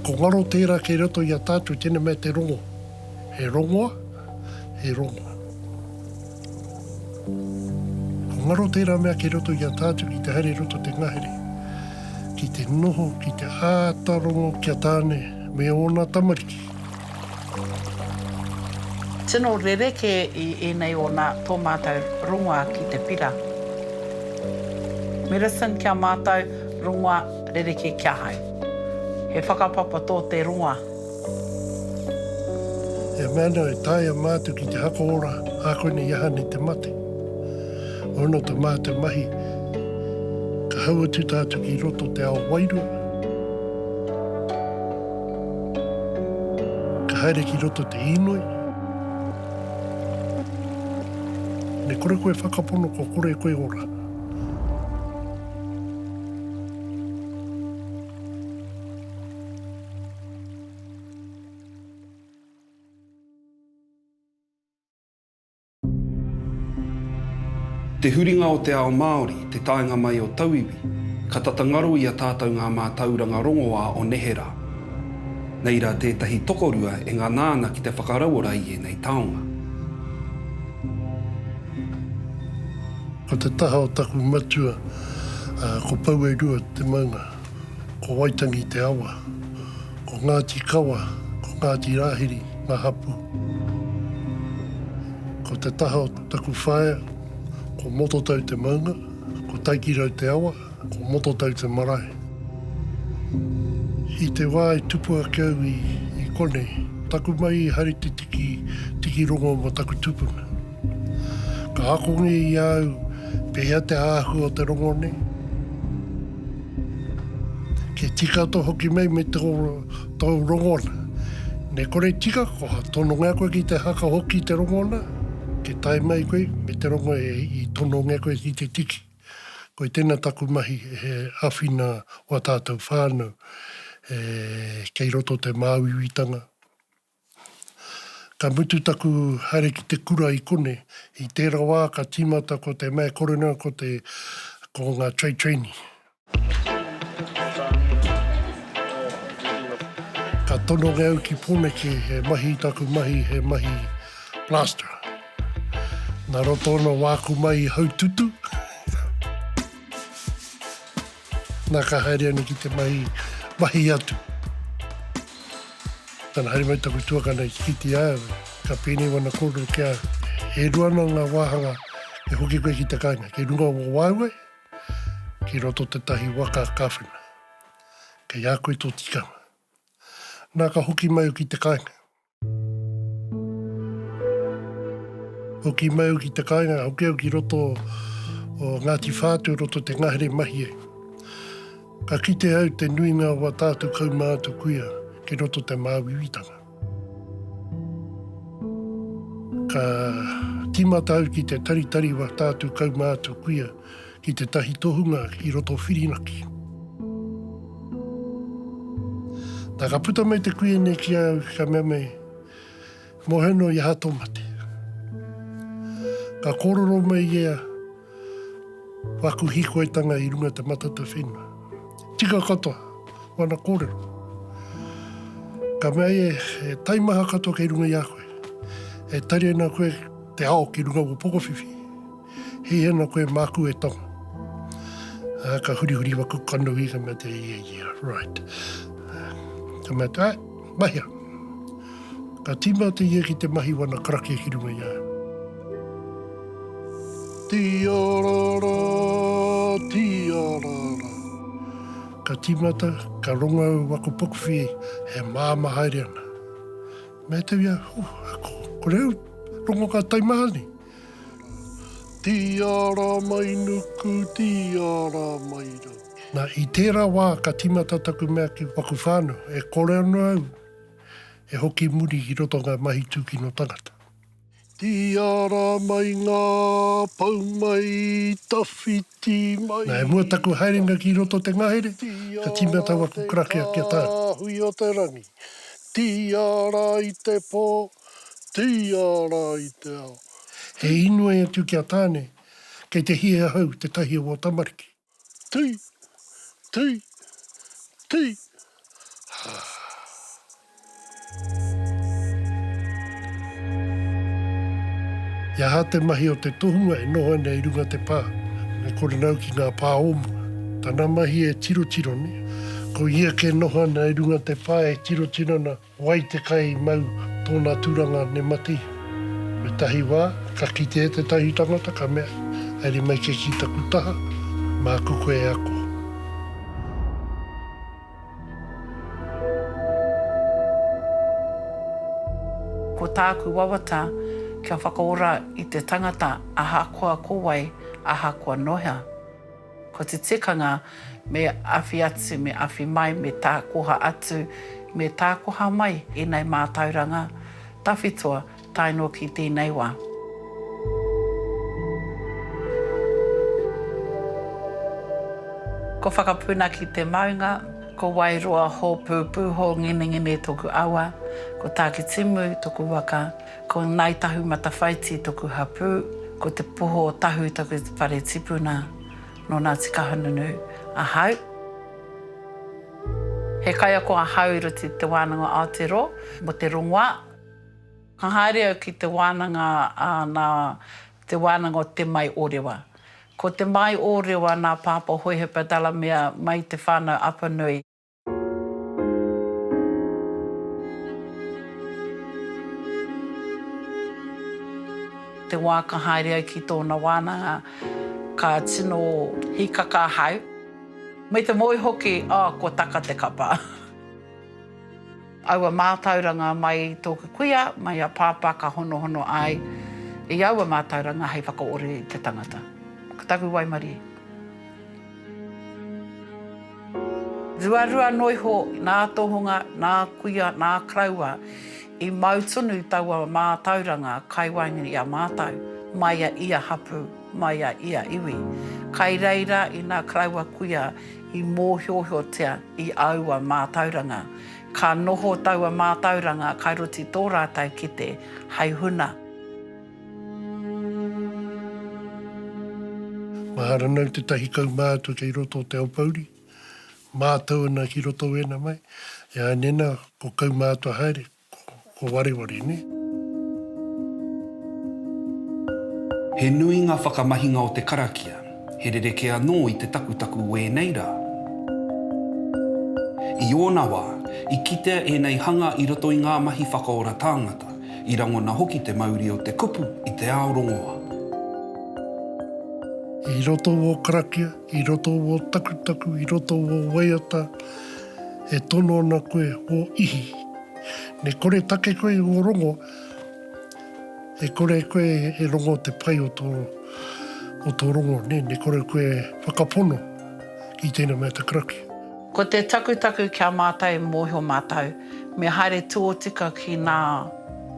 ko ngaro tērā kei roto i a tātou tēnei mea te rongo. He rongoa, he rongoa. Ko ngaro tērā mea kei roto i a tātou ki te haere roto te ngahere. Ki te noho, ki te ātarongo kia tāne me ona tamariki. Tino rereke i nei o nā tō mātou rongoa ki te pira. Mirasin kia mātou rongoa rereke kia hai. He whakapapa tō te rongoa. E mana e tāia mātou ki te hako ora, hako ne iahane te mate. Ono te mātou mahi, ka haua tu tātou ki roto te ao wairua. Ka haere ki roto te inoi. Ne kore koe whakapono ko kore koe ora. Te huringa o te ao Māori, te taenga mai o Tauiwi, ka tatangaro i a tātou ngā mātauranga rongoa o Nehera. Nei rā tētahi tokorua e ngā nāna ki te whakarauora i e nei taonga. Ko te taha o taku matua, ko pau e rua te maunga, ko Waitangi te awa, ko Ngāti Kawa, ko Ngāti Rāhiri, ngā hapu. Ko te taha o taku whaea, ko Mototau te maunga, ko Taikirau te awa, ko Mototau te marae. I te wā e tupua kau i kone, taku mai i hari te tiki rongo mo taku tupuna. Ka akonge i au, pehea te āhu o te rongo ne. Ke tika to hoki mai me tō rongona. Ne kore tika, ko ha tono ngā koe ki te haka hoki te rongona. Ke tai mai koe, me te rongo i tono ngā koe ki te tiki. Koe tēnā taku mahi he awhina o tātou whānau, kei roto te māwiwitanga. Ka mutu taku haere ki te kura i kone, i tērā wā ka tīmata ko te mea korona ko ngā trade trainee. Ka tono ngau ki Pōneke he mahi taku mahi, he mahi plaster. Nā roto ana wāku mai i haututu. Nā ka haere ana ki te mahi atu. Tana haere mai taku tuakana i kiti au, ka pēne wana kōrero kia e ruana ngā wāhanga e hoki koe ki te kāinga. Kei runga o wāue, ki roto te tahi waka kāwhina. Kei a koe tō tikama. Nā ka hoki mai o ki te kāinga. Hoki mai o ki te kāinga, hoki au ki roto o Ngāti Whātu, roto te ngahere mahi e. Ka kite au te nuinga wa tātou kaumātu kuia, ki roto te māwiwitanga. Ka tīmata au ki te taritari wa tātou kaumātu kuia, ki te tahi tohunga i roto whirinaki. Nā ka puta mai te kuia ne ki au ka mea mei, moheno i hato mate. Ka kororo mai ia, waku hikoetanga i runga te matata whenua. Tika katoa, wana kōrero. Ka mea e taimaha katoa kei runga i a koe. E tari ana koe te ao ki runga o Pokowhiwhi. Hei ana koe māku e tonga. Ka huri waku kanu i ka mea te right. Ka mea te, mahia. Ka tīma te ia ki te mahi wana karake ki runga i a. Tiarara, tiarara. Ka tīmata, ka ronga wako Pokowhiwhi, he māmahaere ana. Mea te wia, ko reo, rongo ka taimaha ni. Tiara mai nuku, tiara mai rau. Nā, i tērā wā ka tīmata taku mea ki wako whānau, e kore anu au, e hoki muri i roto ngā mahi tūki no tangata. Tiara mai ngā pau mai, tawhiti mai. Nā, e mua taku haerenga ki roto te ngahere, ka tīmata wako krakea kia tāna. Hui o te rangi. Tiara i te pō, tiara i te ao. He inua e atu kia tāne, kei te hia hau te tahi o tamariki. Tui, tui, tui. Ia ha te mahi o te tohunga e noho nei runga te pā. E kore nau ki ngā pā omu. Tana mahi e tiro ne. Ko ia ke noho nei runga te pā e tiro na wai te kai mau tōna tūranga ne mati. Me tahi wā, ka kite te tahi tangata ka mea. Haere mai ke ki taku taha, mā kuko e ako. Ko tāku wawata, kia whakaora i te tangata aha koa kowai, aha koa nohea. Ko te tikanga me awhi atu, me awhi mai, me tākoha atu, me tākoha mai i nei mātauranga. Tawhitoa, taino ki tēnei wā. Ko whakapuna ki te maunga, ko wairoa ho pūpū ho ngene toku awa, ko tāki timu toku waka, ko nai tahu matawhaiti toku hapū, ko te poho tahu toku whare tipuna, no nā tika hanunu ahau. He kai ako ahau i roti te wānanga Aotearoa, mo te rongoā. Ka haere au ki te wānanga, te wānanga o te mai orewa. Ko te mai orewa nā pāpa hoi he padala mea mai te whānau Apanui. Te wā ka haere au ki tōna wānanga, ka tino hikaka hau. Me te moi hoki, ko taka te kapa. Aua mātauranga mai tōku kuia, mai a pāpā ka hono ai. E aua mātauranga hei whakaore i te tangata. Ka taku Waimari. Ruarua noiho nā tohunga, nā kuia, nā kraua, i mautunu taua mātauranga kai waingani a mātau, mai a ia hapu, mai a ia iwi. Kai reira i nā kraua kuia i mōhiohiotea i aua mātauranga. Ka noho taua mātauranga kai roti tō rātai ki te haihuna. Mahara nau te tahi kau mātua kei roto o te Aupauri. Mātua na ki roto ena mai. Ia nena ko kau mātua haere, ko wareware ne. He nui ngā whakamahinga o te karakia, he rereke anō i te takutaku wēnei rā. I ōna wā, i kitea e nei hanga i roto i ngā mahi whakaora tāngata, i rangona hoki te mauri o te kupu i te Aorongoa. I roto o karakia, i roto o takutaku, i roto o waiata, e tono ana koe o ihi. Ne kore take koe o rongo, e kore koe e rongo te pai o tō rongo, ne kore koe whakapono i tēnā mea te karakia. Ko te takutaku kia mātai mōhio mātau, me haere tuotika ki nā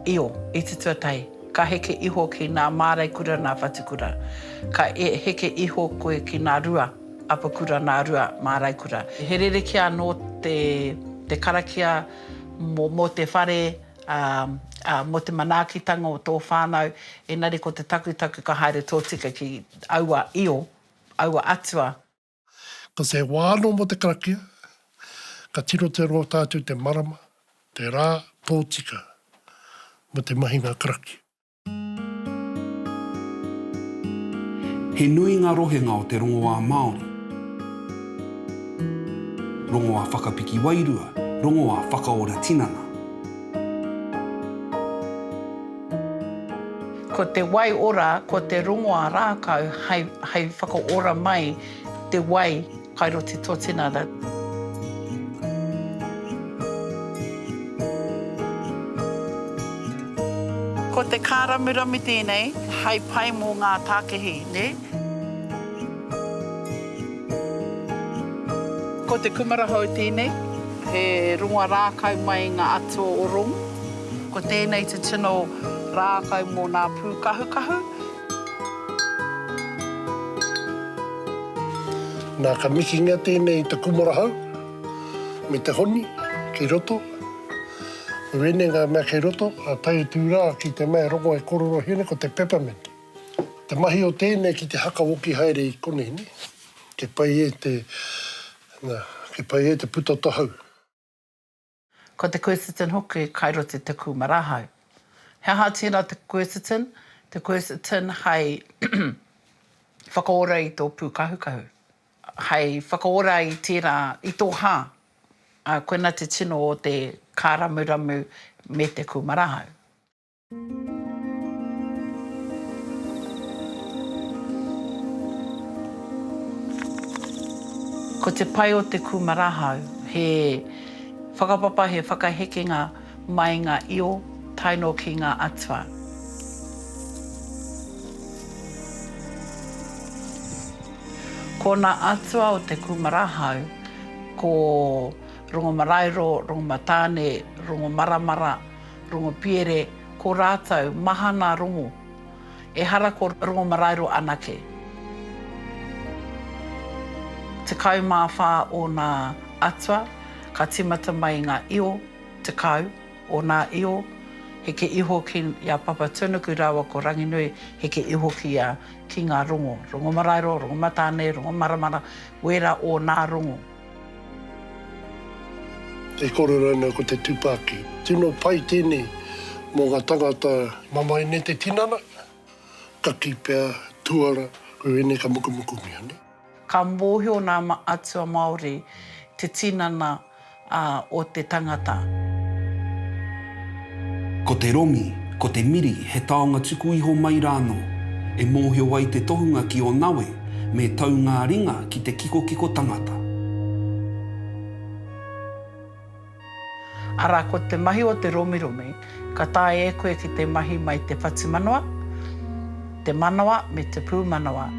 io i te tuatai. Ka heke iho ki nā māraikura nā whatukura. Ka heke iho koe ki nā rua, apakura nā rua māraikura. He rerekia anō te karakia mo te whare, mo te manaakitanga o tō whānau, engari ko te takutaku ka haere tōtika ki aua io, aua atua. Ko se wāno mo te karakia, ka tiro tātou te marama, te rā tōtika mo te mahinga karakia. He nui ngā rohenga o te rongoā Māori. Rongoā whakapiki wairua, rongoā whakaora tinana. Ko te wai ora, ko te rongoā rākau, hei whakaora mai te wai kai roti tō tinana. Ko te kāramirami tēnei, hei pai mō ngā tākehi, ne? Ko te kumarahau tēnei, he runga rākau mai ngā atua o rongo. Ko tēnei te tino rākau mō ngā pūkahukahu. Nā ka mikinga tēnei te kumarahau, me te honi, ki roto. Rene ngā mea kei roto, a tai tūrā ki te mea rongo e kororo hene ko te peppermint. Te mahi o tēnei ki te hakawoki haere i konei, ne? Ke pai e te puta tohau. Ko te quercetin hoki kai roti te kumarahau. He aha tēnā te quercetin, Te quercetin hei whakaora i tō pūkahukahu. Hei whakaora i tērā, i tō hā. Koena te tino o te kāramuramu me te kumarahau. Ko te pai o te kumarahau, he whakapapa, he whakahekenga mai ngā io, taino ki ngā atua. Ko ngā atua o te kumarahau, ko rongo marairo, rongo matāne, rongo maramara, rongo piere, ko rātau mahana rongo. E hara ko rongo marairo anake. Te kau mawha o ngā atua, ka timata mai ngā io, te kau o ngā io, he ke iho ki ia papa tunuku rawa ko Ranginui, he ke iho ki ia ki ngā rongo. Rongo marairo, rongo matāne, rongo maramara, wera o ngā rongo. E kore rana ko te tupaki. Tino pai tēnei mō ngā tangata mamai ne te tinana, ka kipea, tuara, koe ene ka mukumuku mea ne. Ka mōhio nā atua Māori te tinana o te tangata. Ko te rongi, ko te miri, he taonga tuku iho mai rāno, e mōhio ai te tohunga ki o nawe, me tau ngā ringa ki te kiko tangata. Ara, ko te mahi o te romiromi, ka tae e koe ki te mahi mai te whatimanawa, te manawa me te pūmanawa.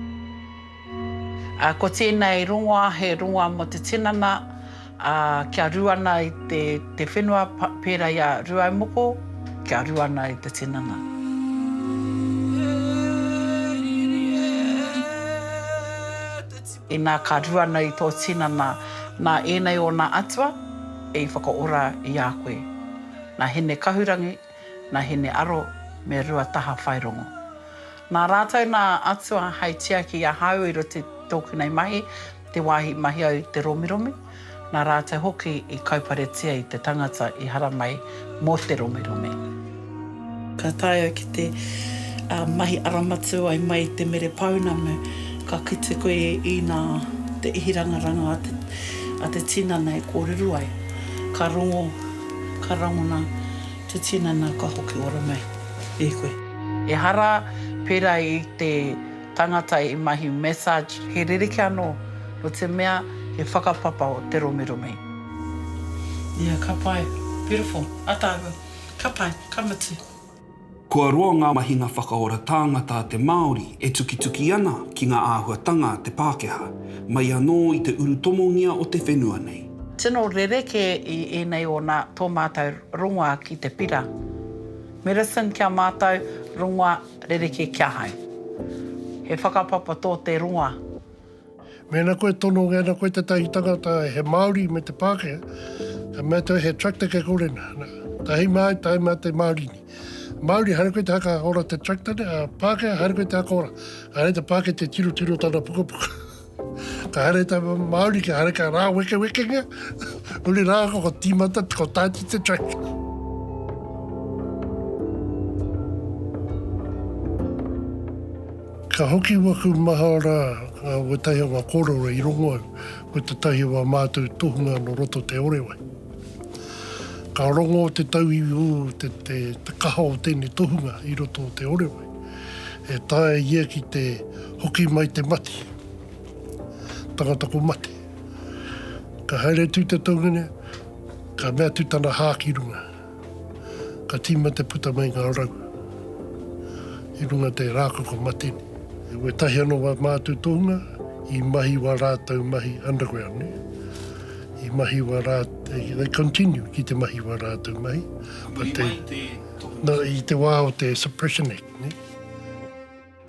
Ko tēnei rongoa, he rongoa mo te tinana, kia ruana i te whenua pēra ia ruai moko, kia ruana i te tinana. I nā ka ruana i tō tinana, nā ēnei o nā atua, e whakaora i a koe. Nā hene kahurangi, nā hene aro, me rua taha whairongo. Nā rātou nā atua hei tia ki a hau i rote tōku nei mahi, te wāhi mahi au te romiromi, nā rātou hoki i kauparetia i te tangata i hara mai mō te romiromi. Ka tae au ki te mahi aramatu ai mai te mere paunamu, ka kite koe i nā te ihirangaranga a te tinana e kōreru ai. Ka rongo, ka rangona, te tinana ka hoki ora mai. E koe. E hara pērā i te tangata i mahi message, he ririke anō, no te mea, he whakapapa o te romiromi. Ia, ka pai. Beautiful. Ataua. Ka pai. Ka matu. Kua roa ngā mahinga whakaora tāngata te Māori e tuki ana ki ngā āhuatanga te Pākehā, mai anō i te urutomongia o te whenua nei. Tino rereke i ēnei o nā tō mātou rongoa ki te pira. Medicine kia mātou, rongoa rereke kia hai. He whakapapa tō te rongoa. Mēna koe tono ngana koe te tahi tangata he Māori me te Pākehā, ka mea tau he tractor ke korena. Tahi mai te Māori ni. Māori hara koe te haka ora te tractor ne, a Pākehā hara koe te haka ora. Hara te Pākehā te tiro tana pukapuka. Ka hara te Māori ka hara ka rā weke ngā. Uli rā ko tīmata, ko tāti te tractor. Ka hoki waku mahara o tahi o ngā kōrora i rongo au, ko te tahi o mātou tohunga no roto te orewai. Ka rongo te tauiwi o te kaha o tēnei tohunga i roto te orewai. E tae ia ki te hoki mai te mati. Tangata ko mati. Ka haere tū te tongane, ka mea tū tana hākirunga. Ka tīma te puta mai ngā rau. I runga te rākako matini. E we tahi anō wa mātou tohunga, i mahi wa rātou mahi underground, ne? I mahi wa rātou, they continue ki te mahi wa rātou mahi. I te wā o te Suppression Act, ne?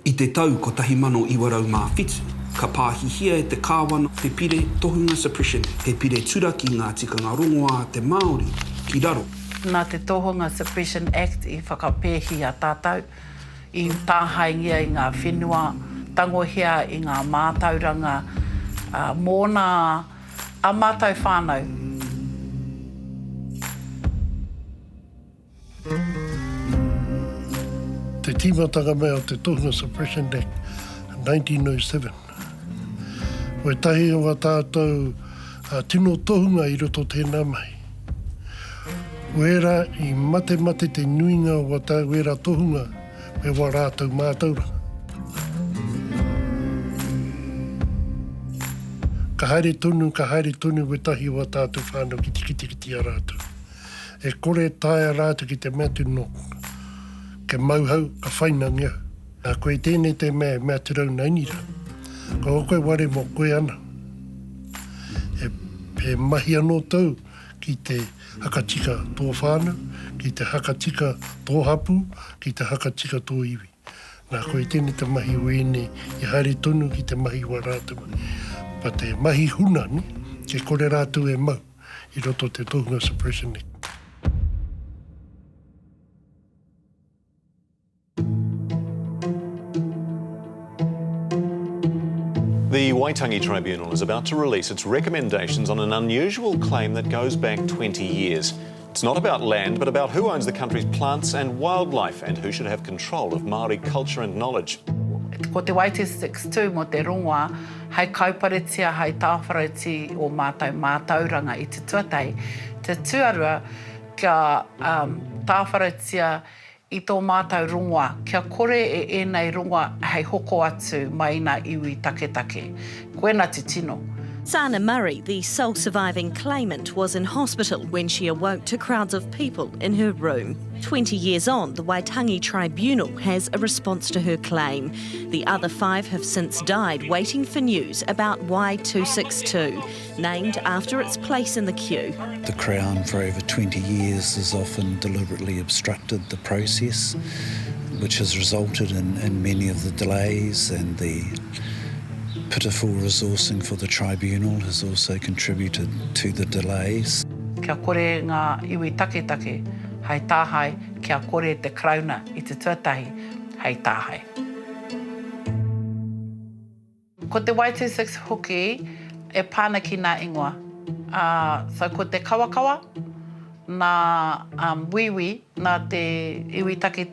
I te tau ko tahi mano i warau mā whitu, ka pāhihia e te kāwana te pire tohunga Suppression Act. He pire turaki ngā tikanga rongoa te Māori ki raro. Nā te tohunga Suppression Act i whakapēhi a tātou, i tāhaingia i ngā whenua, tangohia i ngā mātauranga, mōna a mātou whānau. Te tīmatanga mai o te Tohunga Suppression Act 1907. Koe tahi o a tātou tino tohunga I roto tēnā mai. Wera I mate te nuinga o a tā wera tohunga me wa rātou mātauranga. Ka haere tonu we tahi o a tātou whānau kiti a rātou. E kore tae a rātou ki te mea tuno. Ke mauhau, ka whainangia. Nā koe tēnei te mea turau nainira. Ka koe ware mo koe ana. E mahi anō tau ki te hakatika tō whānau, ki te hakatika tō hapu, ki te hakatika tō iwi. Nā koe tēnei te mahi o ene I haere tonu ki te mahi wa rātou. Pa te mahi huna, ni, ke kore rātou e mau I roto te Tohunga Suppression Act. The Waitangi Tribunal is about to release its recommendations on an unusual claim that goes back 20 years. It's not about land, but about who owns the country's plants and wildlife and who should have control of Māori culture and knowledge. Ko te Waite 62 mo te rongoa, hei kauparetia, hei tāwhareti o mātauranga I te tuatai. Te tuarua kia tāwharetia I tō mātau rongoa, kia kore enei rongoa hei hoko atu mai nā iwi take. Koena te tino. Sana Murray, the sole surviving claimant, was in hospital when she awoke to crowds of people in her room. 20 years on, the Waitangi Tribunal has a response to her claim. The other 5 have since died, waiting for news about Y262, named after its place in the queue. The Crown for over 20 years has often deliberately obstructed the process, which has resulted in many of the delays, and the pitiful resourcing for the tribunal has also contributed to the delays. Kia kore ngā iwi take, hei tāhai, kia kore te krauna I te tuatahi, hei tāhai. Ko te Y26 hoki, e pāna ki nā ingoa. So ko te kawakawa, nā wiwi, nā te iwi take,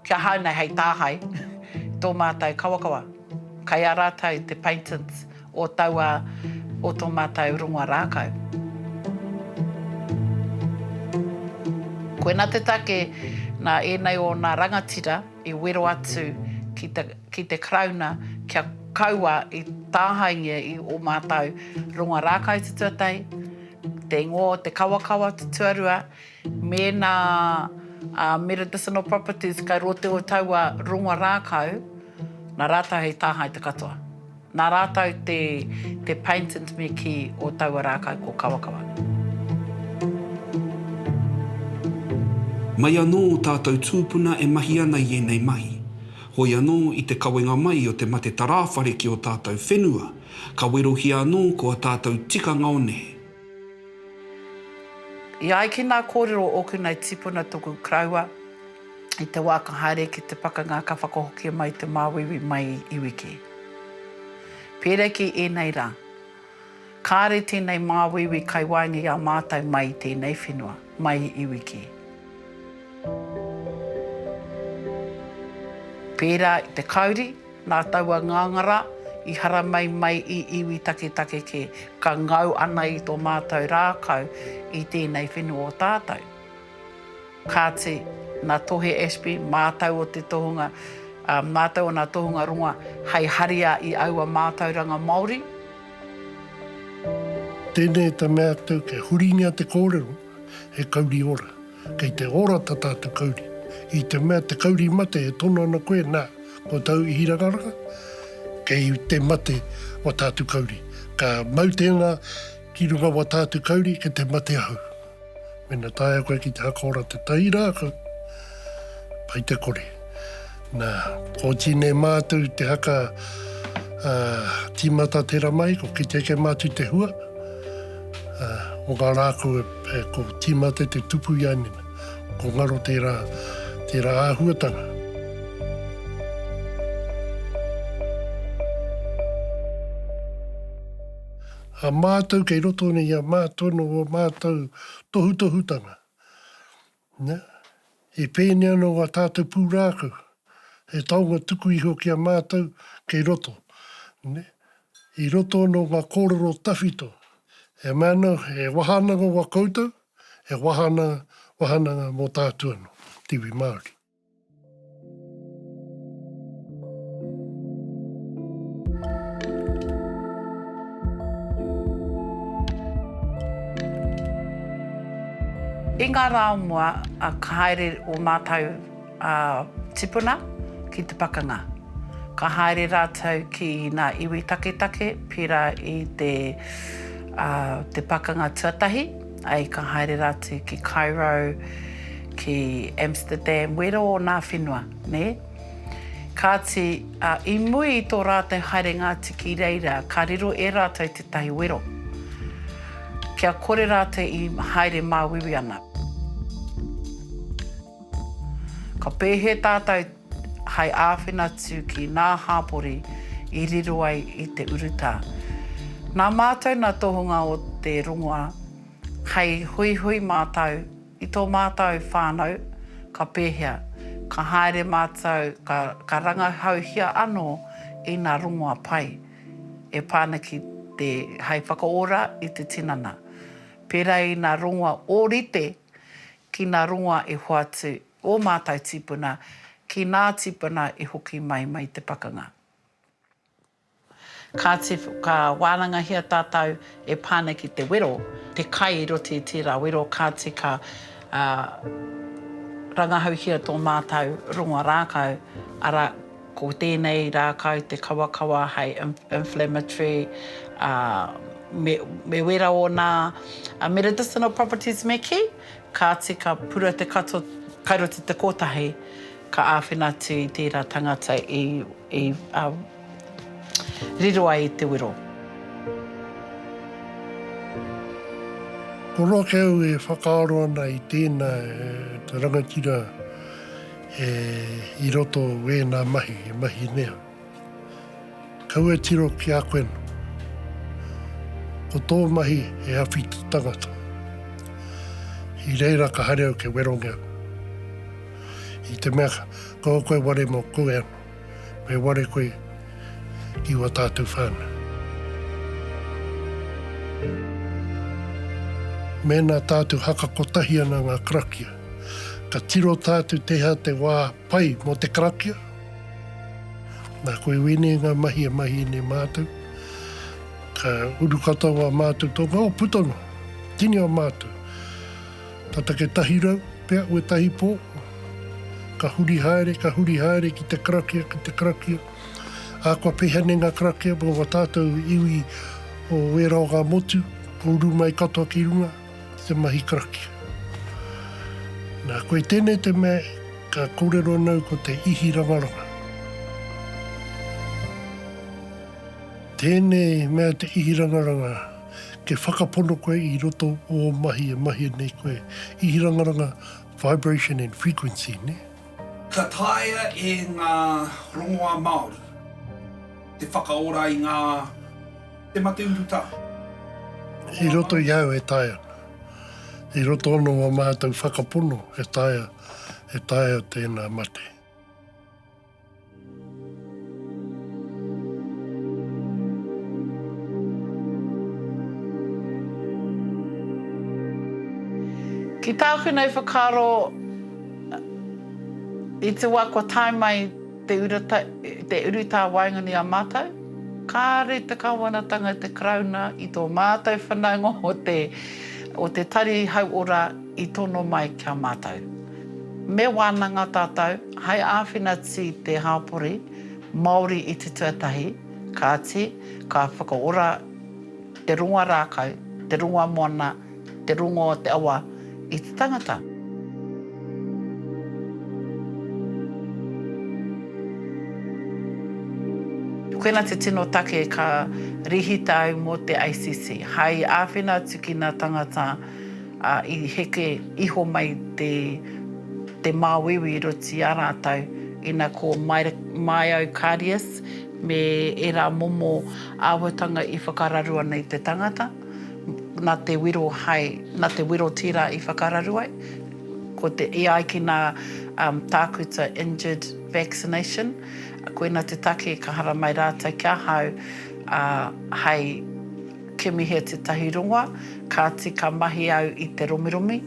kia haunai hei tāhai, tō mātai kawakawa. Kai a rātou te patents o taua o tō mātou rongoa rākau. Koe nā te take nā enei o nā rangatira I wero atu ki te krauna kia kaua I tāhaingia I o mātou rongoa rākau te tuatai, te ingo, te kawakawa, te tuarua, me nā medicinal properties kai rote o taua rongoa rākau, nā rātou hei tāhai te katoa. Nā rātou te patent me ki o taua rākau ko kawakawa. Mai anō tātou tūpuna e mahi ana I enei mahi. Hoi anō I te kawenga mai o te mate tarawhare ki o tātou whenua. Ka werohi anō ko a tātou tika ngaone. I ai ki nā kōrero oku nei tipuna tuku kraua, I te wā ka haere ki te pakanga ka whakahokia mai te māwiwi mai I wiki. Pere ki enei rā. Kāre tēnei māwiwi kai waingi a mātou mai tēnei whenua, mai I wiki. Pērā I te kauri, nā taua ngāngara, I hara mai I iwi take ke ka ngau ana I tō mātou rākau I tēnei whenua o tātou. Kāti, nā tohe Ashby, mātou o te tohunga, mātou o nā tohunga rongoa, hei haria I aua mātauranga Māori. Tēnei ta mea tau ke huringa te kōrero, he kauri ora. Kei te ora ta tātou kauri. I te mea te kauri mate e tono ana koe nā, ko tau I hirakaraka, kei te mate wa tātou kauri. Ka mau tēnā ki runga wa tātou kauri ke te mate ahau. Mena taia koe ki te hakaora te tairākau, pai te kore. Nā, ko tine mātou te haka tīmata tera mai, ko ki teke mātou te hua. O ngā rākau ko tīmata te tupu ianina, ko ngaro tērā āhuatanga. A mātou kei roto nei a mātono o mātou tohutanga. Ne? E pēne anō a tātou pūrākau. he taunga tuku iho ki a mātou kei roto. Ne? I roto no ngā kōrero tawhito. He mana, he wahananga wa koutou, he wahananga mō tātua no, tiwi Māori. I ngā rā mua a ka haere o mātou tipuna ki te pakanga. Ka haere rātou ki ngā iwi take, pira i te pakanga tuatahi, ai ka haere rātou ki Cairo, ki Amsterdam, wera o ngā whenua, ne? Kāti, i mui i tō rātou haere Ngāti ki reira, ka riro e rātou te tahi wero. Kia kore rātou i haere māwiwi ana. Ka pēhe tātou hai āwhina tū ki ngā hāpori i riro ai i te uruta. Nā mātou nā tohunga o te rongoa, hei hui mātou, i tō mātou whānau, ka pēhea, ka haere mātou, ka rangahauhia anō i ngā rongoa pai. E pāna ki te hei whakaora i te tinana. Pērā i ngā rongoa ōrite ki ngā rongoa e hoatu o mātou tipuna, ki ngā tipuna e hoki mai te pakanga. Ka wānanga hia tātou e pāna ki te wero, te kai i roti i tērā wero, kāti ka rangahauhia tō mātou rongoa rākau, ara ko tēnei rākau te kawakawa hei inflammatory, me wera o ngā medicinal properties me ki, kāti ka pura te kairoti te kotahi, ka āwhina tū i tērā tangata i riro ai i te wero. Ko roke au e whakaaro ana i tēnā te rangatira i roto e nā mahi nea. Kau e tiro ki a koe no. Ko tō mahi e awhi te tangata. I reira ka haere au ke weronga. I te mea ko koe ware mo koe anu. Me ware koe ki wa tātou whāna. Mēnā tātou haka kotahi ana ngā karakia. Ka tiro tātou te hea te wā pai mo te karakia. Nā koe wene ngā mahi ne mātou. Ka urukata wā mātou tōnga, o putano, tini o mātou. Tata ke tahi rau, pea ue tahi pō. Ka huri haere ki te karakia. Ākua pehane ngā karakia, mo wa tātou iwi o wera o ngā motu, ko uru mai katoa ki runga, te mahi karakia. Nā koe tēnei te mea, ka kōrero nau ko te ihi rangaranga. Tēnei mea te ihi rangaranga, ke whakapono koe i roto o mahi nei koe. Ihi rangaranga, vibration and frequency, ne? Ka taia e ngā rongoa Māori, te whakaora i ngā te mate uruta. I roto iau e taia. I roto ono wa mātou whakapono e taia tēnā mate. Ki tāku nei whakaro i te wā kua tae mai te uruta waingani a mātou, kāre te kawanatanga te krauna i tō mātou whanaunga o te tari hauora i tono mai kia mātou. Me wānanga tātou, hei āwhina ti te hāpori, Māori i te tuatahi, kāti, ka whakaora te runga rākau, te runga moana, te runga o te awa i te tangata. Koena te tino take ka rihita au mo te ICC. Hei āwhina tuki nā tangata i heke iho mai te māwiwi roti a rātou ina ko mai au Karius me e rā momo āwatanga i whakararua nei te tangata. Nā te wiro tira i whakararu ai. ko te AI ki nā tākuta injured vaccination. Koina te take ka hara mai rātou kia hau hei kemihia te tahi rongoa, ka tika mahi au i te romiromi,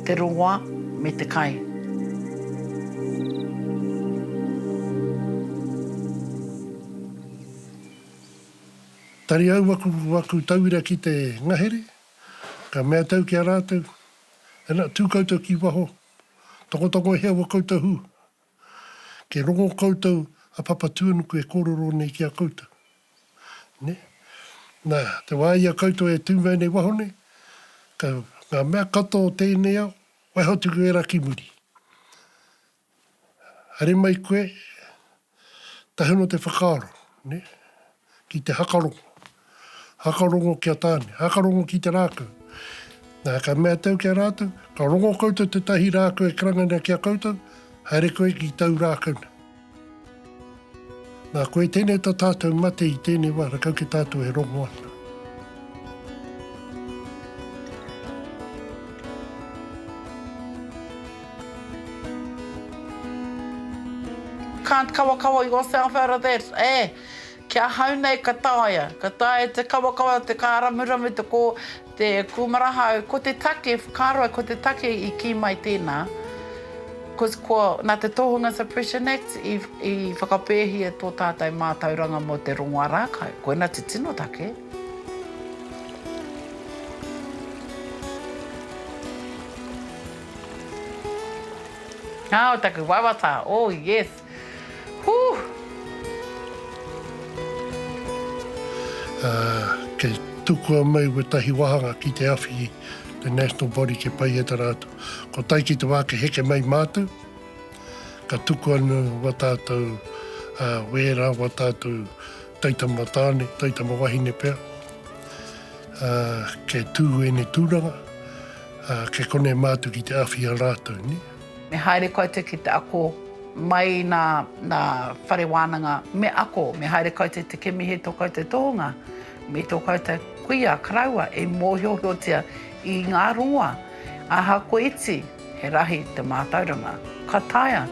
te rongoa me te kai. Tari au waku tauira ki te ngahere, ka mea tau ki a rātou, ena tū koutou ki waho, toko hea wa koutou hu. Ke rongo koutou a papa tuanuku e kororo nei ki a koutou. Ne? Nā, te wāia koutou e tūmau nei waho nei, ka ngā mea kato o tēnei au, wai hotuku e raki muri. Hare mai koe, tahono te whakaaro, ne? Ki te hakarongo. Hakarongo kia tāne, hakarongo ki te rākau. Nā, ka mea tau kia rātou, ka rongo koutou te tahi rākau e karangana kia koutou, haere koe ki tau rākau. Nā, koe tēnei tā tātou mate i tēnei wā, rakau ki tātou e rongo ana. Can't kawa yourself out of that. Kia hau nei ka tāia. Ka tāia te kawa te kāramurami te kumarahau. Ko te take, whakaroa ko te take i ki mai tēnā. Ko nā te Tohunga Suppression Act i whakapēhia tō tātai mātauranga mo te rongoa rākau. Koina te tino take. Ngāo taku waiwata. Oh, yes. Whew. Ke tukua mai wa tahi wahanga ki te awhi te National Body ke pai e tarātou. Ko tai ki te wā ke heke mai mātou, ka tuku anu wa tātou wera, wa tātou taitama tāne, taitama wahine pēr. Ke tū ene tūranga, ke kone mātou ki te awhi a rātou, ni? Me haere koe te ki te ako mai nā whare wānanga me ako, me haere koe te kemihe tō koe te tohunga, me tō koe te kuia, karaua, e mōhiohiotia i ngā rongoa. Aha ko iti, he rahi te mātauranga. Ka taia.